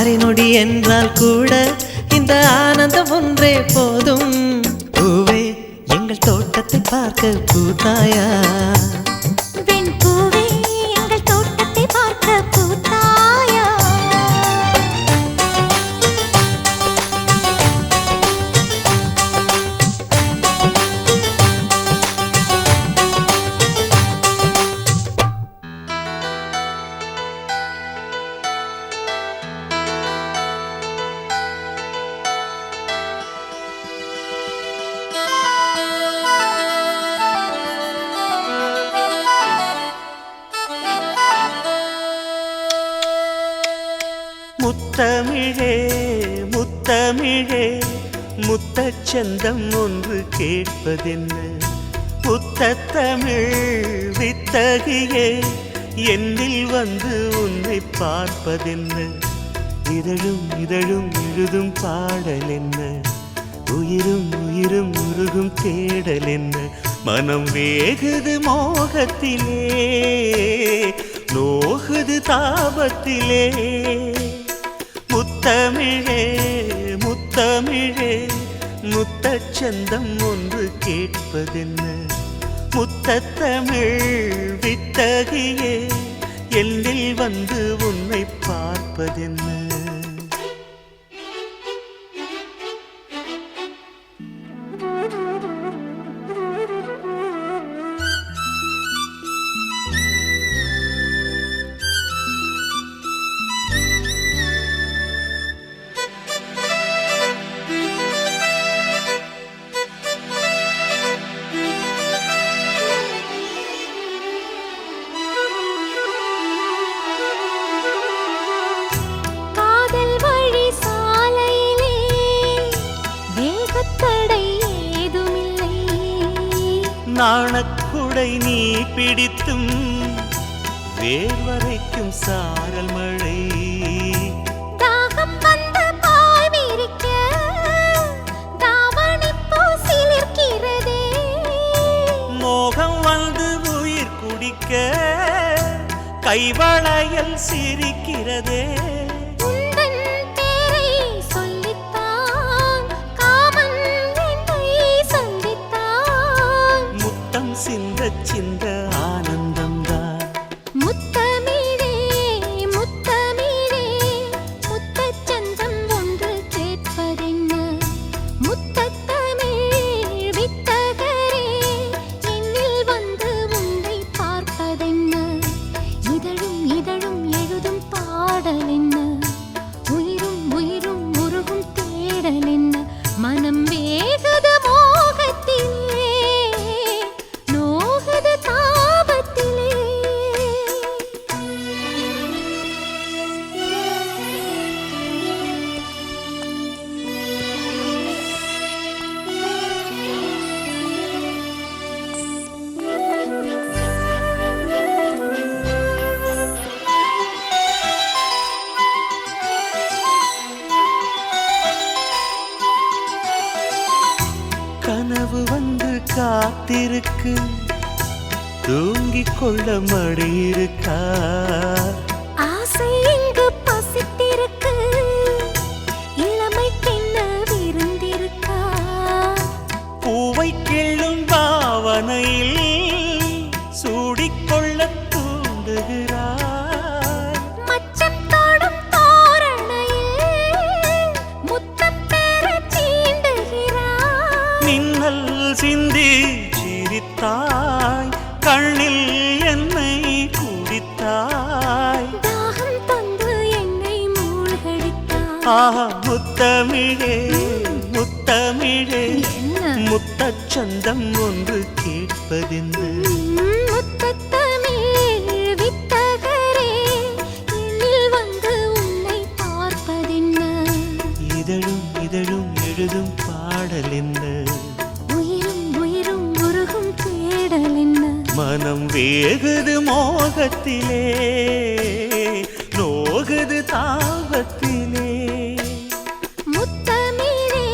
ஆரி நொடி என்றால் கூட இந்த ஆனந்தம் ஒன்றே போதும். பூவே எங்கள் தோட்டத்தை பார்க்க பூத்தாயா? வெண்பூவே எங்கள் தோட்டத்தை பார்க்க பூத்தாயா? முத்தமிழே முத்தமிழே முத்தச்சந்தம் ஒன்று கேட்பதென்ன? முத்தத்தமிழ் வித்தகியே என்னில் வந்து உன்னை பார்ப்பதென்ன? இதழும் இதழும் எழுதும் பாடல் என்ன? உயிரும் உயிரும் உருகும் தேடல் என்ன? மனம் வேகுது மோகத்திலே, நோகுது தாபத்திலே. முத்தமிழே முத்தமிழே முத்தச்சந்தம் ஒன்று கேட்பதென்ன? முத்தத்தமிழ் வித்தகியே எல்லில் வந்து உன்னை பார்ப்பதென்ன? நாணக்குடை நீ பிடித்தும் வேர்வரைக்கும் சாரல் மழை. தாகம் வந்து பாய் விரிக்க தாவணிப்பூ சிலிர்க்கிறதே. மோகம் வந்து உயிர் குடிக்க கைவளையல் சிரிக்கிறதே. சிந்த ஆனந்தம்தான். முத்தமிழே முத்தமிழே முத்தச்சந்தம் ஒன்று கேட்பதென்ன? முத்தத்தமிழ் வித்தகரே என்னில் வந்து உன்னை பார்ப்பதென்ன? இதழும் இதழும் எழுதும் பாடல் என்ன? உயிரும் உயிரும் உருகும் தேடல் என்ன? மனம் வேகுது மோகத்திலே, கனவு வந்து காத்திருக்கு, தூங்கிக் கொள்ள மடி இருக்கா? ஆசை இங்கு பசித்திருக்கு, இளமைக்கென்ன விருந்திருக்கா? பூவை கிள்ளும் பாவனையில் சூடிக்கொள்ள தூண்டுகிறார். மச்சம் தோடும் தோரணையில் முத்தம் பெற சீண்டுகிறார். மின்னல் சிந்தி சிரித்தாய், கண்ணில் என்னை குடித்தாய். தாகம் தந்து என்னை மூழ்கடித்தாய். ஆஹா முத்தமிழே முத்தமிழே முத்தச்சந்தம் ஒன்று கேட்பதென்ன? முத்தத்தமிழ் வித்தகரே என்னில் வந்து உன்னை பார்ப்பதென்ன? இதழும் இதழும் எழுதும் பாடல் என்ன? உயிரும் உயிரும் உருகும் தேடல் என்ன? மனம் வேகுது மோகத்திலே, நோகுது தாபத்திலே. முத்தமிழே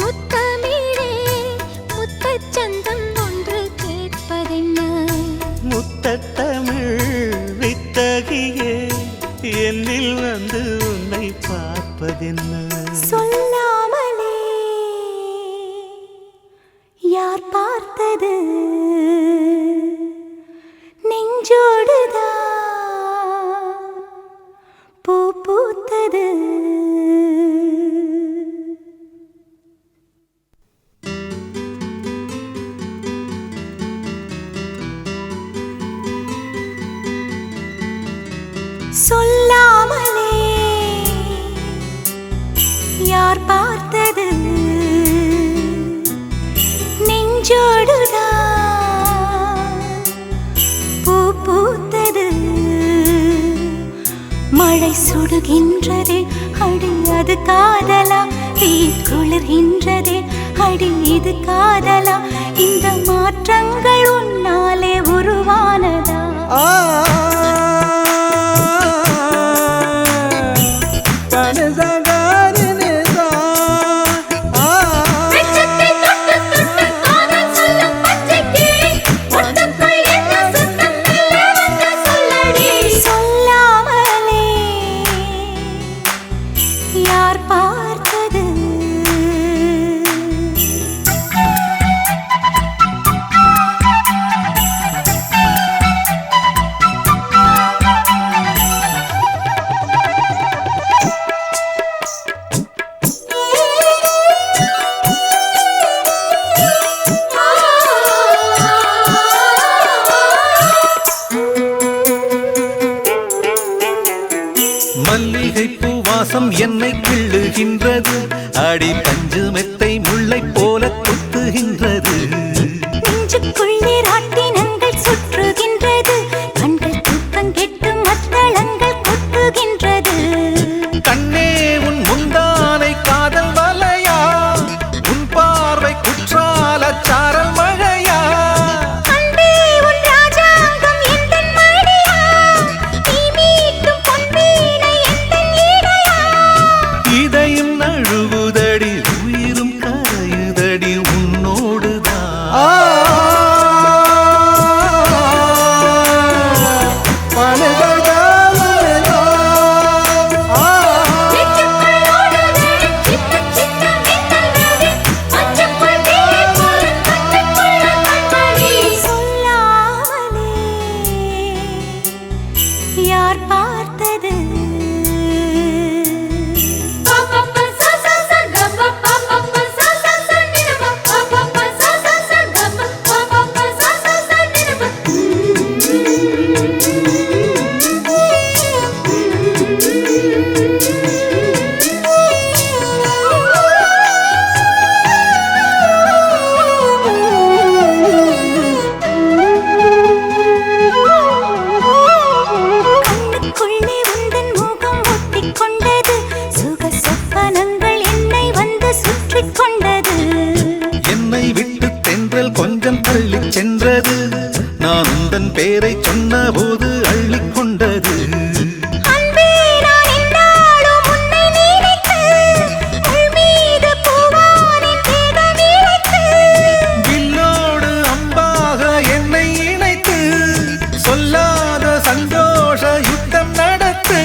முத்தமிழே முத்தச்சந்தம் ஒன்று கேட்பதென்ன? முத்தத்தமிழ் வித்தகியே என்னில் வந்து உன்னை பார்ப்பதென்ன? சொல்லாமலே யார் பார்த்தது நெஞ்சோடுதான் பூ பூத்தது. சொல்லாமலே யார் பார்த்தது நெஞ்சோடுதான் பூ பூத்தது. மழை சுடுகின்றதே அடி அது காதலா, தீ குளிர்கின்றதே அடி இது காதலா, இந்த மாற்றங்கள் உன்னாலே உருவானதா? யார் பார்த்தது மல்லிகை பூவாசம் என்னை கிள்ளுகின்றது, அடி பஞ்சு மெத்தை முல்லை போல குத்துகின்றது. நெஞ்சுக்குள்ளே ராட்டினங்கள் சுற்றுகின்றது, கண்கள் தூக்கம் கெட்டு மத்தளங்கள் கொட்டுகின்றது. கண்ணே உன் முந்தானை காதல் வலையா, உன் பார்வை குற்றால சாரல் மழையா, அன்பே உன் ராஜாங்கம் எந்தன் மடியா, நீ மீட்டும் பொன்வீணை எந்தன் இடையா. இதையும் நழுவுதடி உயிரும் கரையுதடி உன்னோடுதான். யார் பார்த்தது கண்ணுக்குள்ளே உந்தன் முகம் ஒட்டிக்கொண்டது, சுக சொப்பனங்கள் என்னை வந்து சுற்றிக் கொண்டது. என்னை விட்டு தென்றல் கொஞ்சம் தள்ளி சென்றது, நான் உந்தன் பேரை சொன்ன போது அள்ளிக் கொண்டது. அன்பே நான் என்னாலும் உன்னை நினைத்து, உள் மீது பூவானின் தேகம் இழைத்து, வில்லோடு அம்பாக என்னை இணைத்து, சொல்லாத சந்தோஷ யுத்தம் நடத்து.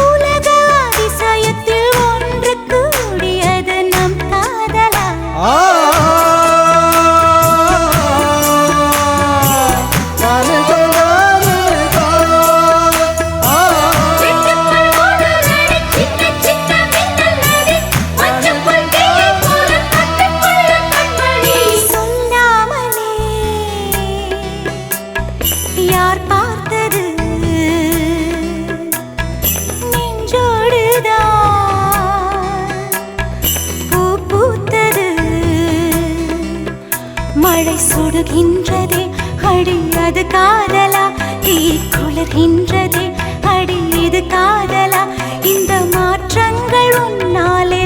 உலக அதிசயத்தில் ஒன்று கூடியது நம் காதலா. சொல்லாமலே யார் பார்த்தது நெஞ்சோடுதான் பூ பூத்தது. மழை சுடுகின்றதே அடி அது காதலா, தீ குளிர்கின்றதே அடி இது காதலா, இந்த மாற்றங்கள் உன்னாலே